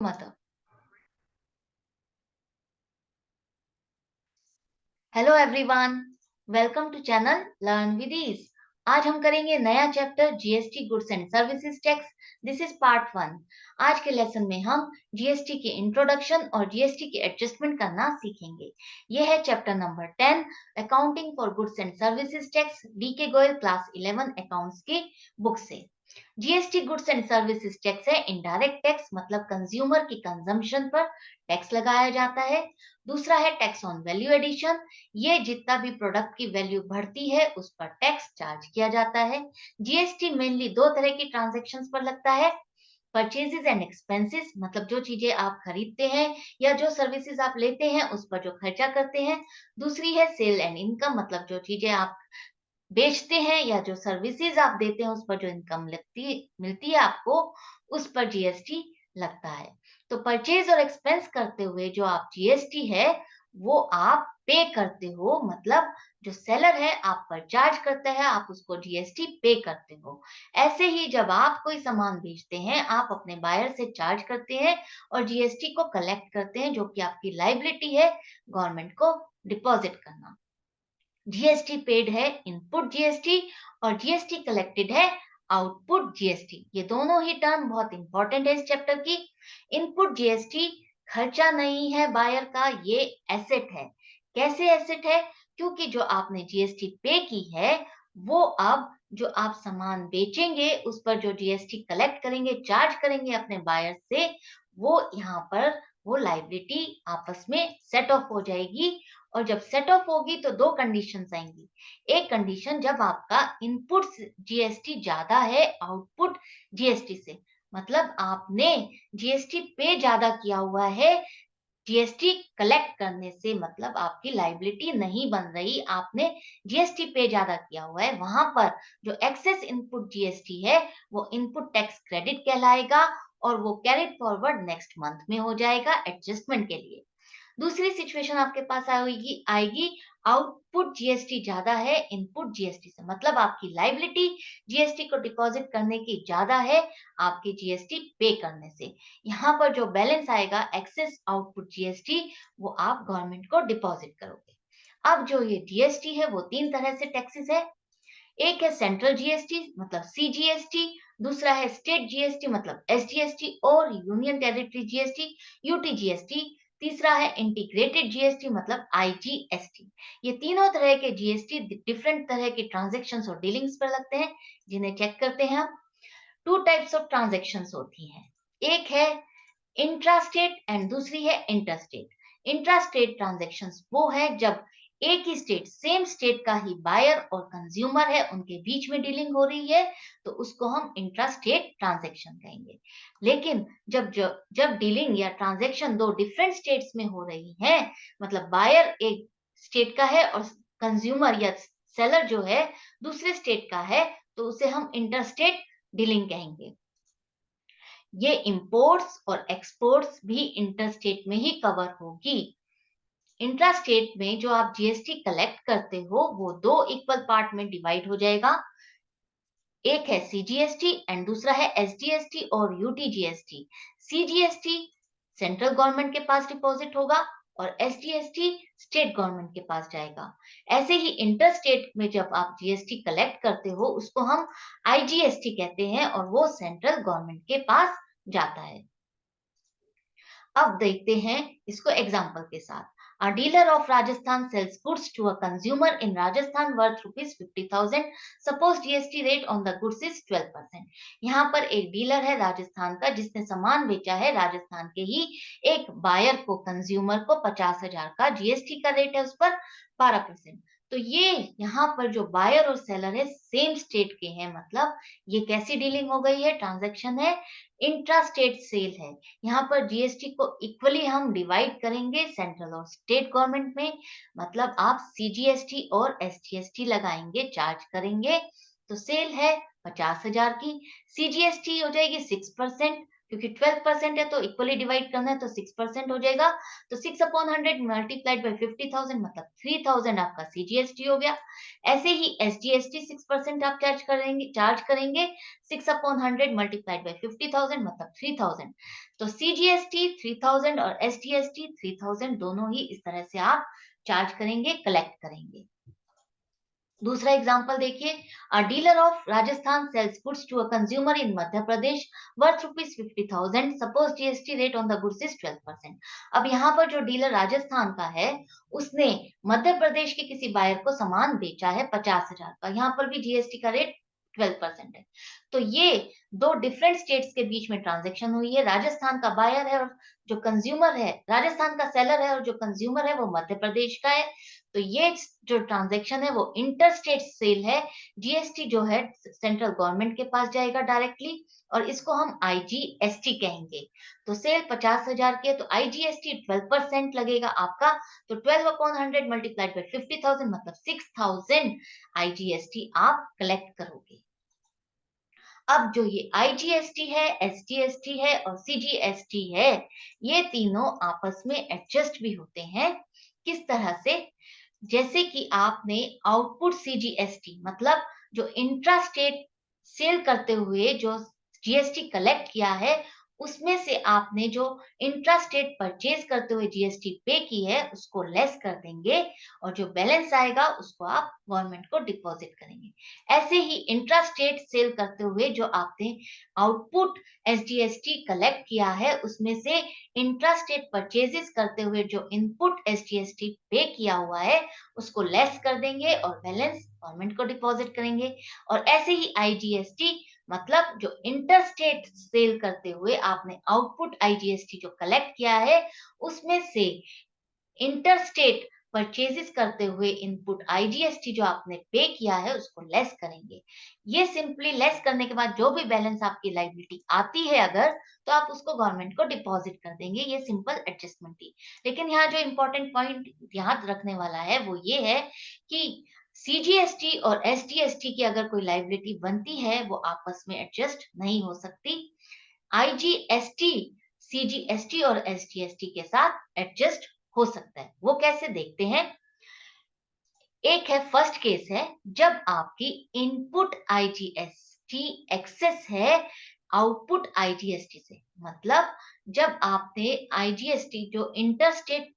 मत hello everyone, welcome to channel learn with ease. आज हम करेंगे नया chapter GST goods and services tax. This is part 1। आज के लेसन में हम जीएसटी के इंट्रोडक्शन और जीएसटी के एडजस्टमेंट करना सीखेंगे। यह है chapter number 10, accounting for goods and services tax, DK Goyal class 11 accounts की बुक से। GST goods and services tax है इनडायरेक्ट टैक्स, मतलब कंज्यूमर की कंजम्पशन पर टैक्स लगाया जाता है। दूसरा है टैक्स ऑन वैल्यू एडिशन, ये जितना भी प्रोडक्ट की वैल्यू बढ़ती है उस पर टैक्स चार्ज किया जाता है। जीएसटी मेनली दो तरह की ट्रांजैक्शंस पर लगता है, परचेजेस एंड एक्सपेंसेस, मतलब जो चीजें आप खरीदते हैं या जो सर्विसेज आप लेते हैं उस पर जो खर्चा करते हैं। दूसरी है सेल एंड इनकम, मतलब जो चीजें आप बेचते हैं या जो सर्विसेज आप देते हैं उस पर जो इनकम मिलती है आपको, उस पर जीएसटी लगता है। तो परचेज और एक्सपेंस करते हुए जो आप जीएसटी है वो आप पे करते हो, मतलब जो सेलर है आप पर चार्ज करता है, आप उसको जीएसटी पे करते हो। ऐसे ही जब आप कोई सामान बेचते हैं आप अपने बायर से चार्ज करते हैं और जीएसटी को कलेक्ट करते हैं, जो कि आपकी लाइबिलिटी है गवर्नमेंट को डिपॉजिट करना। जीएसटी पेड है इनपुट जीएसटी और जीएसटी कलेक्टेड है आउटपुट जीएसटी। ये दोनों ही टर्म बहुत इंपॉर्टेंट है इस चैप्टर की। इनपुट जीएसटी खर्चा नहीं है बायर का, ये एसेट है। कैसे एसेट है? क्योंकि जो आपने जीएसटी पे की है वो अब जो आप सामान बेचेंगे उस पर जो जीएसटी कलेक्ट करेंगे, चार्ज करेंगे अपने बायर से, वो यहाँ पर वो लाइबिलिटी आपस में सेट ऑफ हो जाएगी। और जब सेट ऑफ होगी तो दो कंडीशंस आएंगी। एक कंडीशन जब आपका इनपुट जीएसटी ज्यादा है आउटपुट जीएसटी से, मतलब आपने जीएसटी पे ज्यादा किया हुआ है जीएसटी कलेक्ट करने से, मतलब आपकी लाइबिलिटी नहीं बन रही, आपने जीएसटी पे ज्यादा किया हुआ है, वहां पर जो एक्सेस इनपुट जीएसटी है वो इनपुट टैक्स क्रेडिट कहलाएगा और वो कैरिड फॉरवर्ड नेक्स्ट मंथ में हो जाएगा एडजस्टमेंट के लिए। दूसरी सिचुएशन आपके पास आएगी आएगी आउटपुट जीएसटी ज्यादा है इनपुट जीएसटी से, मतलब आपकी लाइबिलिटी जीएसटी को डिपॉजिट करने की ज्यादा है आपके जीएसटी पे करने से। यहाँ पर जो बैलेंस आएगा एक्सेस आउटपुट जीएसटी, वो आप गवर्नमेंट को डिपॉजिट करोगे। अब जो ये जीएसटी है वो तीन तरह से टैक्सेस है। एक है सेंट्रल जीएसटी मतलब सीजीएसटी, दूसरा है स्टेट जीएसटी मतलब एसजीएसटी और यूनियन टेरिटरी जीएसटी यूटीजीएसटी, तीसरा है इंटीग्रेटेड जीएसटी मतलब आईजीएसटी। ये तीनों तरह के जीएसटी डिफरेंट तरह के ट्रांजैक्शंस और डीलिंग्स पर लगते हैं, जिन्हें चेक करते हैं हम। टू टाइप्स ऑफ ट्रांजैक्शंस होती हैं, एक है इंट्रास्टेट एंड दूसरी है इंटरस्टेट। इंट्रास्टेट ट्रांजैक्शंस वो है जब एक ही स्टेट सेम स्टेट का ही बायर और कंज्यूमर है, उनके बीच में डीलिंग हो रही है, तो उसको हम इंट्रास्टेट ट्रांजैक्शन कहेंगे। लेकिन जब डीलिंग या ट्रांजैक्शन दो डिफरेंट स्टेट्स में हो रही है, मतलब बायर एक स्टेट का है और कंज्यूमर या सेलर जो है दूसरे स्टेट का है, तो उसे हम इंटरस्टेट डीलिंग कहेंगे। ये इंपोर्ट्स और एक्सपोर्ट्स भी इंटरस्टेट में ही कवर होगी। इंट्रास्टेट में जो आप जीएसटी कलेक्ट करते हो वो दो इक्वल पार्ट में डिवाइड हो जाएगा। एक है सीजीएसटी एंड दूसरा है एसजीएसटी और यूटीजीएसटी। सीजीएसटी सेंट्रल गवर्नमेंट के पास डिपॉजिट होगा और एसजीएसटी स्टेट गवर्नमेंट के पास जाएगा। ऐसे ही इंटरस्टेट में जब आप जीएसटी कलेक्ट करते हो उसको हम आईजीएसटी कहते हैं और वो सेंट्रल गवर्नमेंट के पास जाता है। अब देखते हैं इसको एग्जाम्पल के साथ। A dealer of Rajasthan sells goods to a consumer in Rajasthan worth rupees 50,000. Suppose GST rate on the goods is 12%. यहाँ पर एक डीलर है राजस्थान का जिसने सामान बेचा है राजस्थान के ही एक बायर को, कंज्यूमर को 50,000 का, जीएसटी का रेट है उस पर 12%। तो ये यहाँ पर जो बायर और सेलर है सेम स्टेट के हैं, मतलब ये कैसी डीलिंग हो गई है, ट्रांजैक्शन है, इंट्रा स्टेट सेल है। यहाँ पर जीएसटी को इक्वली हम डिवाइड करेंगे सेंट्रल और स्टेट गवर्नमेंट में, मतलब आप सीजीएसटी और एसजीएसटी लगाएंगे, चार्ज करेंगे। तो सेल है 50,000 की, सीजीएसटी हो जाएगी 6%, क्योंकि 12% है तो इक्वली डिवाइड करना है, तो 6% हो जाएगा। तो 6/100 मल्टीप्लाइड बाय 50,000 मतलब 3,000 आपका CGST हो गया। ऐसे ही SGST 6% आप चार्ज करेंगे 6/100 मल्टीप्लाइड बाय 50,000 मतलब 3,000। तो CGST 3,000 और SGST 3,000 दोनों ही इस तरह से आप चार्ज करेंगे, कलेक्ट करेंगे। दूसरा एग्जांपल देखिए, a dealer of Rajasthan sells goods to a consumer in Madhya Pradesh worth ₹50,000, suppose GST rate on the goods is 12%। अब यहाँ पर जो डीलर राजस्थान का है, उसने मध्य प्रदेश के किसी बायर को सामान बेचा है 50,000 का, यहाँ पर भी जीएसटी का रेट 12% है। तो ये दो डिफरेंट स्टेट्स के बीच में ट्रांजेक्शन हुई है। राजस्थान का बायर है और जो कंज्यूमर है, राजस्थान का सेलर है और जो कंज्यूमर है वो मध्य प्रदेश का है। तो ये जो ट्रांजैक्शन है वो इंटर स्टेट सेल है। जीएसटी जो है सेंट्रल गवर्नमेंट के पास जाएगा डायरेक्टली, और इसको हम आईजीएसटी कहेंगे। तो सेल 50,000 की है तो आईजीएसटी 12% लगेगा आपका। तो 12/100 मल्टीप्लाइड बाय 50,000 मतलब 6,000 आईजीएसटी आप कलेक्ट करोगे। अब जो ये आईजीएसटी है, एसजीएसटी है और सीजीएसटी है, ये तीनों आपस में एडजस्ट भी होते हैं। किस तरह से? जैसे कि आपने आउटपुट सीजीएसटी मतलब जो इंट्रा स्टेट सेल करते हुए जो जीएसटी कलेक्ट किया है, उसमें से आपने जो इंट्रा स्टेट परचेज करते हुए जीएसटी पे की है उसको लेस कर देंगे, और जो बैलेंस आएगा उसको आप गवर्नमेंट को डिपॉजिट करेंगे। ऐसे ही इंट्रा स्टेट सेल करते हुए जो आपने आउटपुट एसजीएसटी कलेक्ट किया है, उसमें से इंट्रा स्टेट परचेजेस करते हुए जो इनपुट एसजीएसटी पे किया हुआ है उसको लेस कर देंगे और बैलेंस गवर्नमेंट को डिपॉजिट करेंगे। और ऐसे ही आईजीएसटी मतलब जो इंटरस्टेट सेल करते हुए आपने आउटपुट आईजीएसटी जो कलेक्ट किया है, उसमें से इंटरस्टेट परचेजेस करते हुए इनपुट आईजीएसटी जो आपने पे किया है उसको लेस करेंगे। ये सिंपली लेस करने के बाद जो भी बैलेंस आपकी लायबिलिटी आती है अगर, तो आप उसको गवर्नमेंट को डिपॉजिट कर देंगे। ये सिंपल एडजस्टमेंट थी। लेकिन यहाँ जो इंपॉर्टेंट पॉइंट याद रखने वाला है वो ये है कि सीजीएसटी और एसजीएसटी की अगर कोई लायबिलिटी बनती है वो आपस में एडजस्ट नहीं हो सकती। आईजीएसटी सीजीएसटी और एसजीएसटी के साथ एडजस्ट हो सकता है। वो कैसे देखते हैं? एक है, फर्स्ट केस है जब आपकी इनपुट आईजीएसटी एक्सेस है आउटपुट आईजीएसटी से, मतलब जब आपने आईजीएसटी जो इंटरस्टेट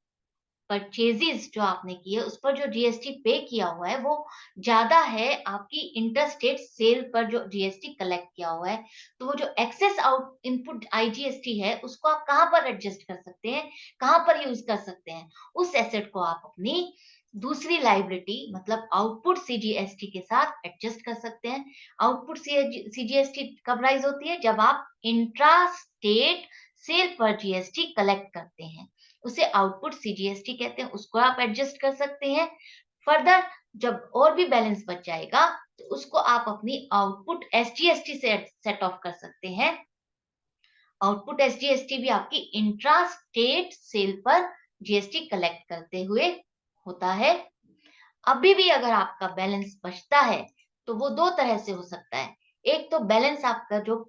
परचेजेस जो आपने किए उस पर जो जीएसटी पे किया हुआ है वो ज्यादा है आपकी इंटरस्टेट सेल पर जो जीएसटी कलेक्ट किया हुआ है, तो वो जो एक्सेस आउट इनपुट आईजीएसटी है उसको आप कहां पर एडजस्ट कर सकते हैं, कहां पर यूज कर सकते हैं? उस एसेट को आप अपनी दूसरी लाइबिलिटी मतलब आउटपुट सीजीएसटी के साथ एडजस्ट कर सकते हैं। आउटपुट सीजीएसटी कब राइज होती है? जब आप इंट्रा स्टेट सेल पर जीएसटी कलेक्ट करते हैं, उसे आउटपुट सीजीएसटी कहते हैं, उसको आप एडजस्ट कर सकते हैं। फर्दर जब और भी बैलेंस बच जाएगा तो उसको आप अपनी आउटपुट एसजीएसटी से सेट ऑफ कर सकते हैं। आउटपुट एसजीएसटी भी आपकी इंट्रा स्टेट सेल पर जीएसटी कलेक्ट करते हुए होता है। अभी भी अगर आपका बैलेंस बचता है तो वो दो तरह से हो सकता है। एक तो बैलेंस आपका जो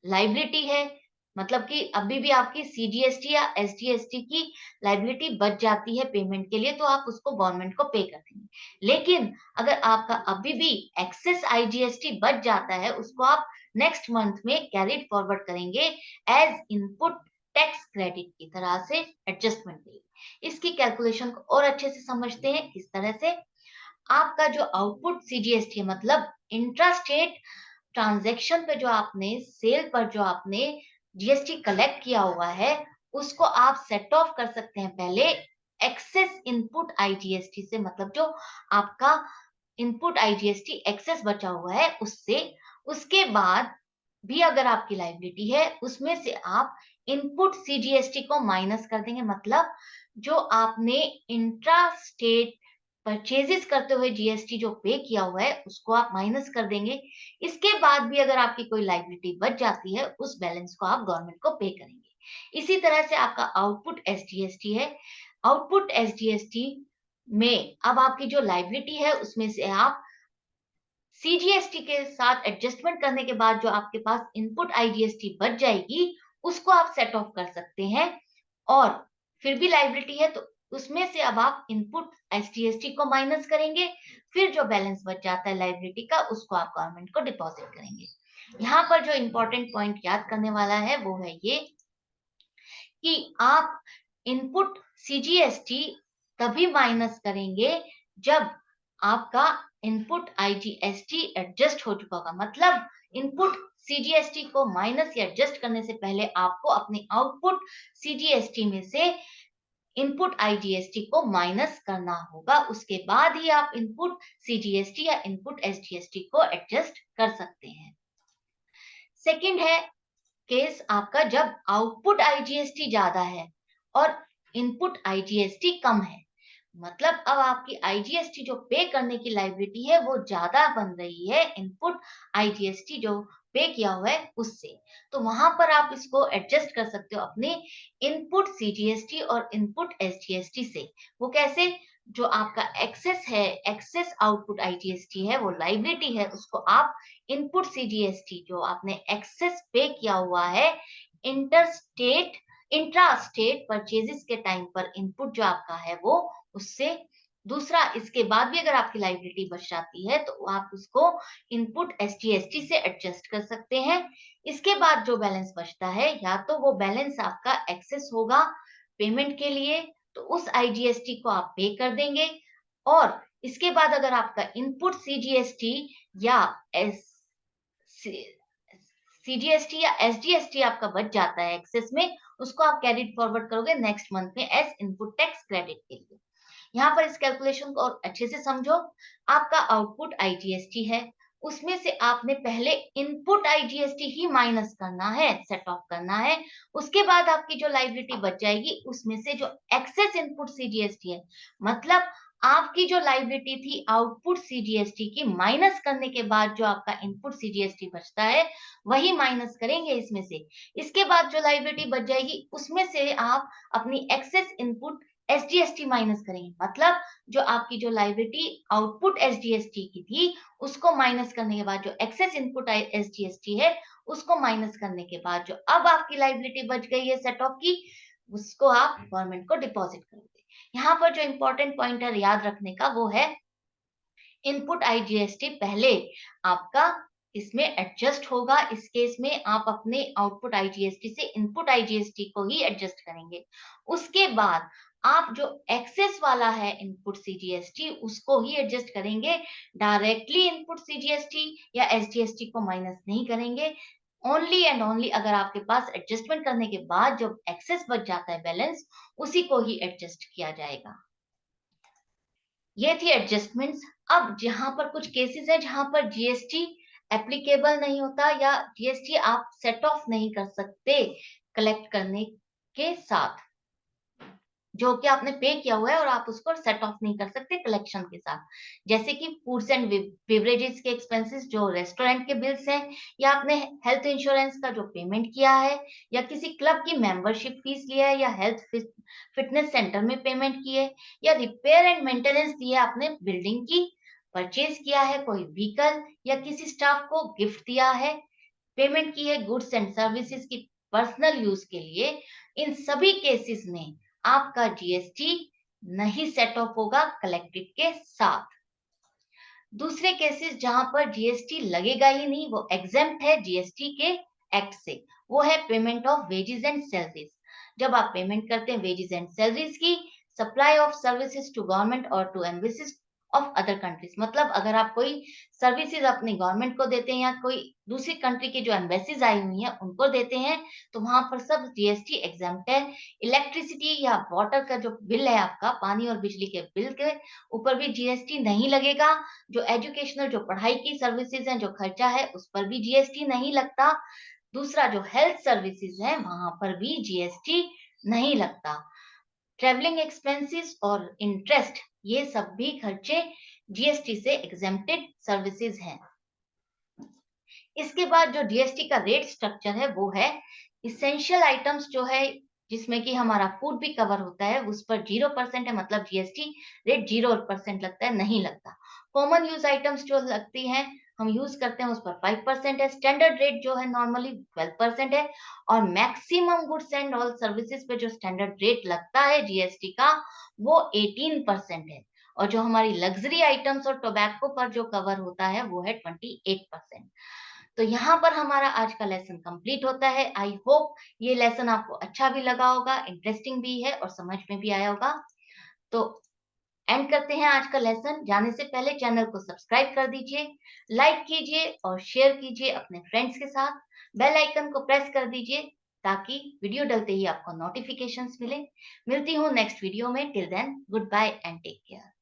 लाइबिलिटी है, मतलब कि अभी भी आपकी सीजीएसटी या एसजीएसटी की लाइबिलिटी बच जाती है पेमेंट के लिए, तो आप उसको गवर्नमेंट को पे कर देंगे। लेकिन अगर आपका अभी भी एक्सेस आईजीएसटी बच जाता है, उसको आप नेक्स्ट मंथ में कैरिड फॉरवर्ड करेंगे एज इनपुट टैक्स क्रेडिट की तरह से एडजस्टमेंट के लिए। इसकी कैलकुलेशन को और अच्छे से समझते हैं। किस तरह से? आपका जो आउटपुट सीजीएसटी है मतलब इंट्रा स्टेट ट्रांजैक्शन पे जो आपने सेल पर जो आपने जीएसटी कलेक्ट किया हुआ है, उसको आप सेट ऑफ कर सकते हैं पहले एक्सेस इनपुट आईजीएसटी से, मतलब जो आपका इनपुट आईजीएसटी एक्सेस बचा हुआ है उससे। उसके बाद भी अगर आपकी लायबिलिटी है उसमें से आप इनपुट सीजीएसटी को माइनस कर देंगे, मतलब जो आपने इंट्रा स्टेट परचेजेस करते हुए जीएसटी जो पे किया हुआ है उसको आप माइनस कर देंगे। इसके बाद भी अगर आपकी कोई लायबिलिटी बच जाती है उस बैलेंस को आप गवर्नमेंट को पे करेंगे। इसी तरह से आपका आउटपुट एसजीएसटी है। आउटपुट एसजीएसटी में अब आपकी जो लायबिलिटी है उसमें से आप सीजीएसटी के साथ एडजस्टमेंट करने के बाद जो आपके पास इनपुट आईजीएसटी बच जाएगी उसको आप सेट ऑफ कर सकते हैं। और फिर भी लायबिलिटी है तो उसमें से अब आप इनपुट एसटीएसटी को माइनस करेंगे, फिर जो बैलेंस बच जाता है लायबिलिटी का उसको आप गवर्नमेंट को डिपॉजिट करेंगे। यहाँ पर जो इंपॉर्टेंट पॉइंट याद करने वाला है वो है ये कि आप इनपुट सीजीएसटी तभी माइनस करेंगे जब आपका इनपुट आईजीएसटी एडजस्ट हो चुका होगा। मतलब इनपुट सीजीएसटी को माइनस या एडजस्ट करने से पहले आपको अपने आउटपुट सीजीएसटी में से इनपुट आईजीएसटी को माइनस करना होगा। उसके बाद ही आप इनपुट सीजीएसटी या इनपुट एसजीएसटी को एडजस्ट कर सकते हैं। सेकंड है केस आपका जब आउटपुट आईजीएसटी ज्यादा है और इनपुट आईजीएसटी कम है। मतलब अब आपकी आईजीएसटी जो पे करने की लायबिलिटी है वो ज्यादा बन रही है इनपुट आईजीएसटी जो पे किया हुआ है उससे। तो वहां पर आप इसको एडजस्ट कर सकते हो अपने इनपुट सीजीएसटी और इनपुट एसजीएसटी से। वो कैसे? जो आपका एक्सेस है, एक्सेस आउटपुट आईजीएसटी है, वो लायबिलिटी है, उसको आप इनपुट सीजीएसटी जो आपने एक्सेस पे किया हुआ है इंट्रा स्टेट परचेजेस के टाइम पर इनपुट जो आपका है वो उससे। दूसरा, इसके बाद भी अगर आपकी लायबिलिटी बच जाती है तो आप उसको इनपुट एसटीएसटी से एडजस्ट कर सकते हैं। इसके बाद जो बैलेंस बचता है या तो वो बैलेंस आपका एक्सेस होगा पेमेंट के लिए, तो उस आईजीएसटी को आप पे कर देंगे। और इसके बाद अगर आपका इनपुट सीजीएसटी या एस सीजीएसटी या एसजीएसटी आपका बच जाता है एक्सेस में, उसको आप कैरिड फॉरवर्ड करोगे नेक्स्ट मंथ में एज इनपुट टैक्स क्रेडिट के लिए। यहाँ पर इस कैलकुलेशन को और अच्छे से समझो। आपका आउटपुट आईजीएसटी है, उसमें से आपने पहले इनपुट आईजीएसटी ही माइनस करना है, सेट ऑफ करना है। उसके बाद आपकी जो लायबिलिटी बच जाएगी उसमें से जो एक्सेस इनपुट सीजीएसटी है, मतलब आपकी जो लायबिलिटी थी आउटपुट सीजीएसटी की माइनस करने के बाद जो आपका इनपुट सीजीएसटी बचता है वही माइनस करेंगे इसमें से। इसके बाद जो लायबिलिटी बच जाएगी उसमें से आप अपनी एक्सेस इनपुट एसजीएसटी माइनस करेंगे। मतलब जो आपकी जो लायबिलिटी आउटपुट एसजीएसटी की थी उसको माइनस करने के बाद जो एक्सेस इनपुट एसजीएसटी है उसको माइनस करने के बाद जो अब आपकी लायबिलिटी बच गई है सेट ऑफ की, उसको आप गवर्नमेंट को डिपॉजिट करोगे। यहाँ पर जो इंपॉर्टेंट पॉइंटर याद रखने का वो है इनपुट आईजीएसटी पहले आपका इसमें एडजस्ट होगा। इस केस में आप अपने आउटपुट आईजीएसटी से इनपुट आईजीएसटी को ही एडजस्ट करेंगे। उसके बाद आप जो एक्सेस वाला है इनपुट सीजीएसटी उसको ही एडजस्ट करेंगे। डायरेक्टली इनपुट सीजीएसटी या एसजीएसटी को माइनस नहीं करेंगे। ओनली एंड ओनली अगर आपके पास एडजस्टमेंट करने के बाद जो एक्सेस बच जाता है बैलेंस, उसी को ही एडजस्ट किया जाएगा। ये थी एडजस्टमेंट्स। अब जहां पर कुछ केसेस है जहां पर जीएसटी एप्लीकेबल नहीं होता या जीएसटी आप सेट ऑफ नहीं कर सकते कलेक्ट करने के साथ, जो कि आपने पे किया हुआ है और आप उसको सेट ऑफ नहीं कर सकते कलेक्शन के साथ। जैसे कि फूड्स एंड बेवरेजेस के एक्सपेंसेस, जो रेस्टोरेंट के बिल्स हैं, या आपने हेल्थ इंश्योरेंस का जो पेमेंट किया है, या किसी क्लब की मेंबरशिप फीस लिया है, या हेल्थ फिटनेस सेंटर में पेमेंट की है, या रिपेयर एंड मेंटेनेंस दी है आपने बिल्डिंग की, परचेज किया है कोई व्हीकल, या किसी स्टाफ को गिफ्ट दिया है, पेमेंट की है गुड्स एंड सर्विसेज की पर्सनल यूज के लिए, इन सभी केसेस में आपका जीएसटी नहीं सेट ऑफ होगा कलेक्टेड के साथ। दूसरे केसेस जहां पर जीएसटी लगेगा ही नहीं, वो एग्जेम्प्ट है जीएसटी के एक्ट से, वो है payment of wages and salaries. जब आप पेमेंट करते हैं वेजेस एंड सैलरीज की, supply of services to government और to embassies of other countries, मतलब अगर आप कोई सर्विसेज अपनी गवर्नमेंट को देते हैं या कोई दूसरी कंट्री की जो एम्बेसीज आई हुई हैं उनको देते हैं, तो वहां पर सब जीएसटी एग्जेम्प्ट है। इलेक्ट्रिसिटी या वाटर का जो बिल है आपका, पानी और बिजली के बिल के ऊपर भी जीएसटी नहीं लगेगा। जो एजुकेशनल जो पढ़ाई की सर्विसेज हैं, जो खर्चा है, उस पर भी जीएसटी नहीं लगता। दूसरा जो हेल्थ सर्विसेज है वहां पर भी जीएसटी नहीं लगता। ट्रेवलिंग एक्सपेंसेस और इंटरेस्ट, ये सब भी खर्चे जीएसटी से एग्जेम्प्टेड सर्विसेज हैं। इसके बाद जो जीएसटी का रेट स्ट्रक्चर है वो है इसेंशियल आइटम्स जो है जिसमें कि हमारा फूड भी कवर होता है, उस पर 0% है, मतलब जीएसटी रेट 0% लगता है, नहीं लगता। कॉमन यूज आइटम्स जो लगती हैं हम यूज करते हैं उस पर 5% है, स्टैंडर्ड रेट जो है नॉर्मली 12% है, और maximum goods and all services पे जो स्टैंडर्ड रेट लगता है जीएसटी का वो 18% है, और जो हमारी लग्जरी आइटम्स और टोबैको पर जो कवर होता है वो है 28%। तो यहाँ पर हमारा आज का लेसन कंप्लीट होता है। आई होप ये लेसन आपको अच्छा भी लगा होगा, इंटरेस्टिंग भी है और समझ में भी आया होगा। तो एंड करते हैं आज का लेसन। जाने से पहले चैनल को सब्सक्राइब कर दीजिए, लाइक कीजिए और शेयर कीजिए अपने फ्रेंड्स के साथ। बेल आइकन को प्रेस कर दीजिए ताकि वीडियो डलते ही आपको नोटिफिकेशंस मिले। मिलती हूँ नेक्स्ट वीडियो में। Till then good bye and take care.